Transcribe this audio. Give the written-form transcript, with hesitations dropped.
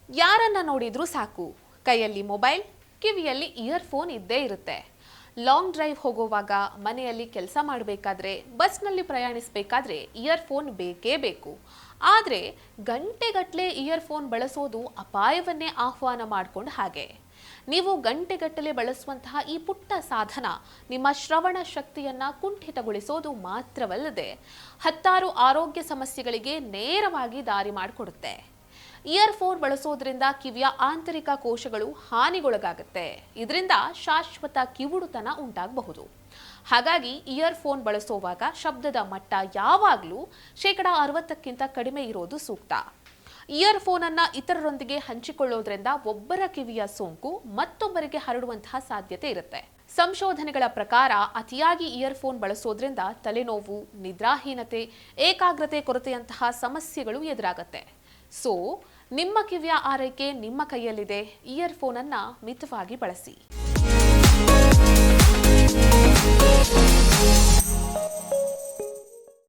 ಯಾರನ್ನ ನೋಡಿದ್ರೂ ಸಾಕು, ಕೈಯಲ್ಲಿ ಮೊಬೈಲ್, ಕಿವಿಯಲ್ಲಿ ಇಯರ್ಫೋನ್ ಇದ್ದೇ ಇರುತ್ತೆ. ಲಾಂಗ್ ಡ್ರೈವ್ ಹೋಗುವಾಗ, ಮನೆಯಲ್ಲಿ ಕೆಲಸ ಮಾಡಬೇಕಾದ್ರೆ, ಬಸ್ನಲ್ಲಿ ಪ್ರಯಾಣಿಸಬೇಕಾದ್ರೆ ಇಯರ್ಫೋನ್ ಬೇಕೇ ಬೇಕು. ಆದರೆ ಗಂಟೆಗಟ್ಟಲೆ ಇಯರ್ಫೋನ್ ಬಳಸೋದು ಅಪಾಯವನ್ನೇ ಆಹ್ವಾನ ಮಾಡಿಕೊಂಡು ಹಾಗೆ. ನೀವು ಗಂಟೆಗಟ್ಟಲೆ ಬಳಸುವಂತಹ ಈ ಪುಟ್ಟ ಸಾಧನ ನಿಮ್ಮ ಶ್ರವಣ ಶಕ್ತಿಯನ್ನ ಕುಂಠಿತಗೊಳಿಸೋದು ಮಾತ್ರವಲ್ಲದೆ ಹತ್ತಾರು ಆರೋಗ್ಯ ಸಮಸ್ಯೆಗಳಿಗೆ ನೇರವಾಗಿ ದಾರಿ ಮಾಡಿಕೊಡುತ್ತೆ. ಇಯರ್ಫೋನ್ ಬಳಸೋದ್ರಿಂದ ಕಿವಿಯ ಆಂತರಿಕ ಕೋಶಗಳು ಹಾನಿಗೊಳಗಾಗುತ್ತೆ. ಇದರಿಂದ ಶಾಶ್ವತ ಕಿವುಡುತನ ಉಂಟಾಗಬಹುದು. ಹಾಗಾಗಿ ಇಯರ್ಫೋನ್ ಬಳಸುವಾಗ ಶಬ್ದದ ಮಟ್ಟ ಯಾವಾಗಲೂ 60%ಕ್ಕಿಂತ ಕಡಿಮೆ ಇರೋದು ಸೂಕ್ತ. ಇಯರ್ಫೋನ್ ಅನ್ನ ಇತರರೊಂದಿಗೆ ಹಂಚಿಕೊಳ್ಳೋದ್ರಿಂದ ಒಬ್ಬರ ಕಿವಿಯ ಸೋಂಕು ಮತ್ತೊಬ್ಬರಿಗೆ ಹರಡುವಂತಹ ಸಾಧ್ಯತೆ ಇರುತ್ತೆ. ಸಂಶೋಧನೆಗಳ ಪ್ರಕಾರ ಅತಿಯಾಗಿ ಇಯರ್ಫೋನ್ ಬಳಸೋದ್ರಿಂದ ತಲೆನೋವು, ನಿದ್ರಾಹೀನತೆ, ಏಕಾಗ್ರತೆ ಕೊರತೆಯಂತಹ ಸಮಸ್ಯೆಗಳು ಎದುರಾಗತ್ತೆ. ಸೊ ನಿಮ್ಮ ಕಿವಿಯ ಆರೈಕೆ ನಿಮ್ಮ ಕೈಯಲ್ಲಿದೆ. ಇಯರ್ಫೋನ್ ಅನ್ನ ಮಿತವಾಗಿ ಬಳಸಿ.